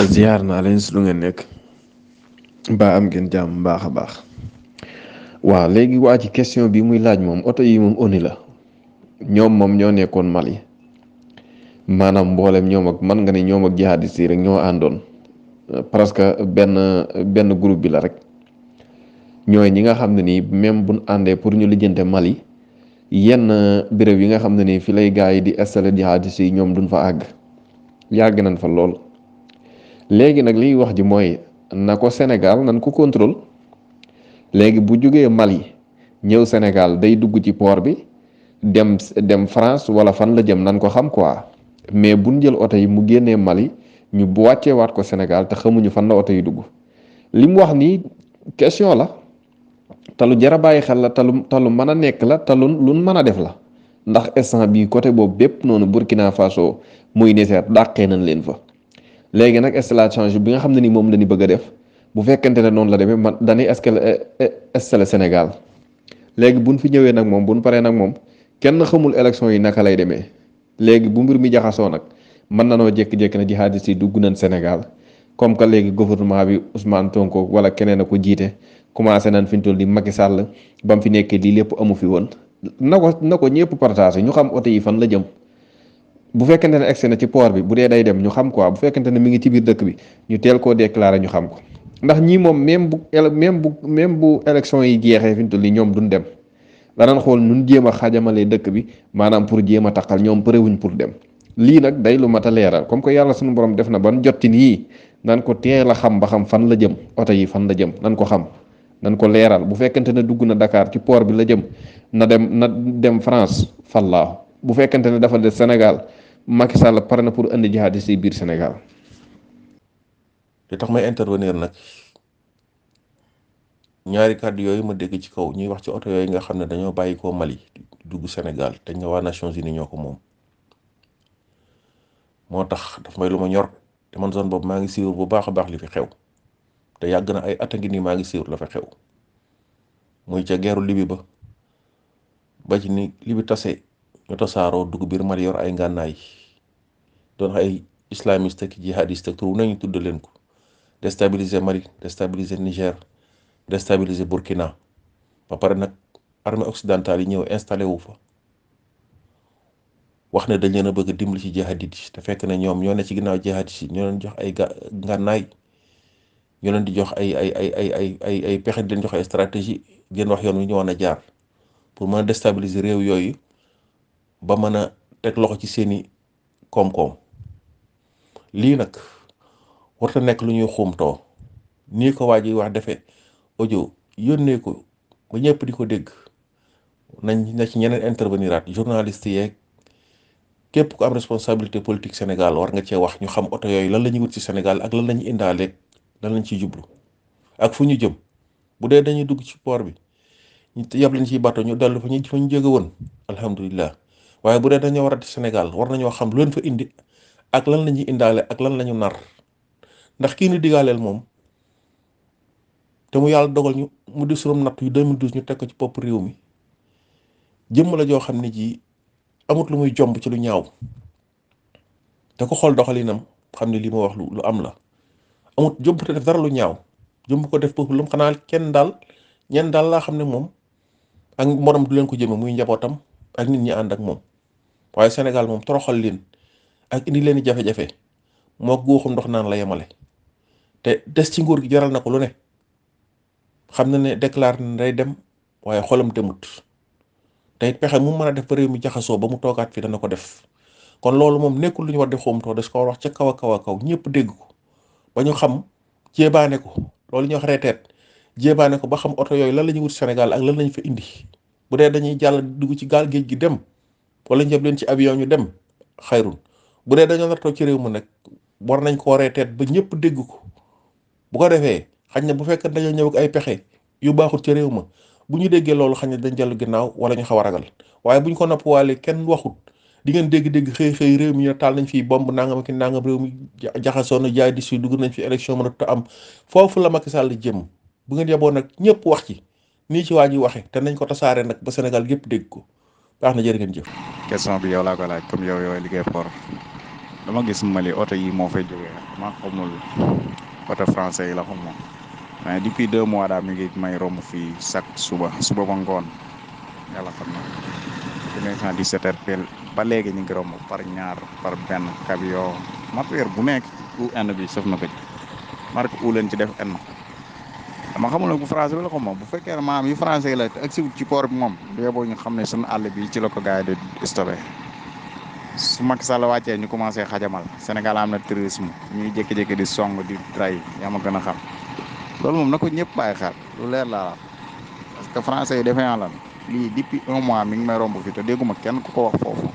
ziar naa leen si lu ngeen nekk mbaa am ngeen jàmm baax a baax. waaw léegi waa ci question bi muy laaj moom oto yi moom ONU la ñoom moom ñoo nekkoon Mali maanaam mboolem ñoom ak man nga ne ñoom ak jihadistes yi rek ñoo àndoon presque benn groupe bi la rek ñooy ñi nga xam ne nii même buñ àndee pour ñu lijjante Mali yenn béréb yi nga xam ne nii fi lay gaa yi di installer jihadistes yi ñoom duñ fa àgg yàgg nañ fa lool. léegi nag liy wax ji mooy na ko Sénégal nan ko contrôle léegi bu jógee Mali ñëw Sénégal day dugg ci port bi dem France wala fan la jëm nan ko xam quoi mais buñ jël oto yi mu génnee Mali ñu bu wàccee waat ko Sénégal te xamuñu fan la oto yi dugg li mu wax nii question la te lu jar a bàyyi xel la te lu mën a nekk la te lu mën a def la ndax instant bii côté boobu bépp noonu Burkina Faso muy Niger dàqee nañ leen fa. léegi nag installation bi nga xam ne ni moom la ñu bëgg a def bu fekkente ne noonu la demee man dañuy installé Sénégal léegi buñ fi ñëwee nag moom buñ paree nag moom kenn xamul élection yi naka lay demee léegi bu mbir mi jaxasoo nag mën na noo jékki-jékki na jihadistes yi dugg nañ Sénégal comme que léegi gouvernement bi Ousmane Sonko wala keneen a ko jiite commencé nañ fi ñu toll di Macky Sall ba mu fi nekkee lii lépp amu fi woon na ko ñëpp partagé ñu xam oto yi fan la jëm. bu fekkente ne egsi na ci port bi bu dee day dem ñu xam quoi bu fekkente ne mi ngi ci biir dëkk bi ñu teel koo déclaré ñu xam ko ndax ñii moom même bu élection yi jeexee fi ñu toll nii ñoom duñ dem danañ xool nun jéem a xajamalee dëkk bi maanaam pour jéem a taqal ñoom përewuñ pour dem lii nag day lu mat a leeral comme que yàlla suñu borom def na ban jot ci nii nan ko teel a xam ba xam fan la jëm oto yi fan la jëm nan ko xam nan ko leeral bu fekkente ne dugg na Dakar ci port bi la jëm na dem France fallaahu bu fekkente ne dafa des Sénégal Macky Sall pare na pour indi jihadistes yi biir Sénégal. li tax may intervenir nag ñaari kàddu yooyu ma dégg ci kaw ñuy wax ci oto yooyu nga xam ne dañoo bàyyi koo Mali dugg Sénégal te ñu waa Nations Unies ñoo ko moom moo tax daf may lu ma ñor te man zone boobu maa ngi siiwur bu baax a baax li fi xew te yàgg na ay at a ngi nii maa ngi siiwur la fa xew muy ca geeru Libi ba ci ni Libi tase ñu tasaaroo dugg biir Mali yor ay ngànnaay doon ay islamiste ak jihadiste ak tur nañu tudd leen ko déstabiliser Mali déstabiliser Niger déstabiliser Burkina ba pare nag armée occidentale yi ñëw installé wu fa wax ne dañ leen a bëgg a dimbali ci jihadite yi te fekk na ñoom ñoo ne ci ginnaaw jihadite yi ñoo leen jox ay ngànnaay ñoo leen di jox ay pexe di leen jox ay stratégie di leen wax yoon wi ñu war a jaar pour mën a déstabiliser réew yooyu ba mën a teg loxo ci seeni koom-koom lii nag warta nekk lu ñuy xuumtoo nii ko waa ji wax defee audio yónnee ko ba ñëpp di ko dégg nañ na ci ñeneen interveniraat journaliste yeeg képp ku am responsabilité politique Sénégal war nga cee wax ñu xam oto yooyu lan la ñuy wut ci Sénégal ak lan la ñuy indaaleeg lan lañ ciy jublu ak fu ñu jëm bu dee dañuy dugg ci port bi ñu yeb leen ciy bato ñu dellu fa ñu jóge woon alhamdulilah waaye bu dee dañoo war a Sénégal war nañoo xam lu leen fa indi ak lan la ñuy indaale ak lan la ñu nar ndax kii ni digaaleel moom te mu yàlla dogal ñu mu di surum natt yu 2012 ñu teg ko ci bopp réew mi jëmm la joo xam ne ji amut lu muy jomb ci lu ñaaw te ko xool doxalinam xam ne lii ma wax lu am la amut jomb te def dara lu ñaaw jomb ko def boobu lu mu xanaa ñenn daal laa xam ne moom ak morom du leen ko jëme muy njabootam ak nit ñi ànd ak moom waaye Sénégal moom toroxal leen ak indi leen jafe-jafe moo góoxum ndox naan la yemale te des ci nguur gi jaral na ko lu ne xam na ne déclaré ne day dem waaye xolam demut te it pexe mu mën a def ba réew mi jaxasoo ba mu toogaat fi dana ko def kon loolu moom nekkul lu ñu war di xuumtoo des ko war wax ca kaw a kaw a kaw ñëpp dégg ko ba ñu xam jéebaane ko loolu ñuy wax reeteet jéebaane ko ba xam oto yooyu lan la ñuy wut Sénégal ak lan lañu fa indi bu dee dañuy jàll dugg ci gaal géej gi dem wala njëb leen ci avion ñu dem xayrun bu dee dañoo nar toog ci réew mi nag war nañ koo reeteet ba ñëpp dégg ko bu ko defee xañ na bu fekkee dañoo ñëw ak ay pexe yu baaxul ci réew ma bu ñu déggee loolu xañ na dañ dellu ginnaaw wala ñu xaw a ragal waaye bu ñu ko noppwaale kenn waxut di ngeen dégg-dégg xëy réew mi ñu taal nañ fii bomb nangam ki nangam réew mi jaxasoo na jaay di si dugg nañ fi élection mën a am foofu la Macky Sall jëm bu ngeen yeboo nag ñëpp wax ci nii ci waa ji waxe te nañ ko tasaare nag ba Sénégal yëpp dégg ko baax na jërë ngeen jëf. question bi yow laa ko laaj comme yow liggéey port dama gis Mali oto yi moo fay jógee dama xamul oto français yi la xam moom mais depuis 2 mois daal mi ngi may romb fii chaque suba ba ngoon yàlla xam na 1917 pile ba léegi ñu ngi romb par ñaar par benn camion matériel bu nekk UN bi sëf na ko ci marque u leen ci def N dama xamul nag bu français bi la ko moom bu fekkee ne maanaam yu français la te agsi ci port bi moom boo ñu xam ne suñu àll bi ci la ko gars yi di stocké su Macky Sall wàccee ñu commencé xajamal Sénégal am na tourisme ñuy jékki-jékki di song di ray yaa ma gën a xam loolu moom na ko ñëpp bàyyi xel lu leer laa la parce que français yi defee lan lii depuis 1 mois mi ngi may romb fi te dégguma kenn ku ko wax foofu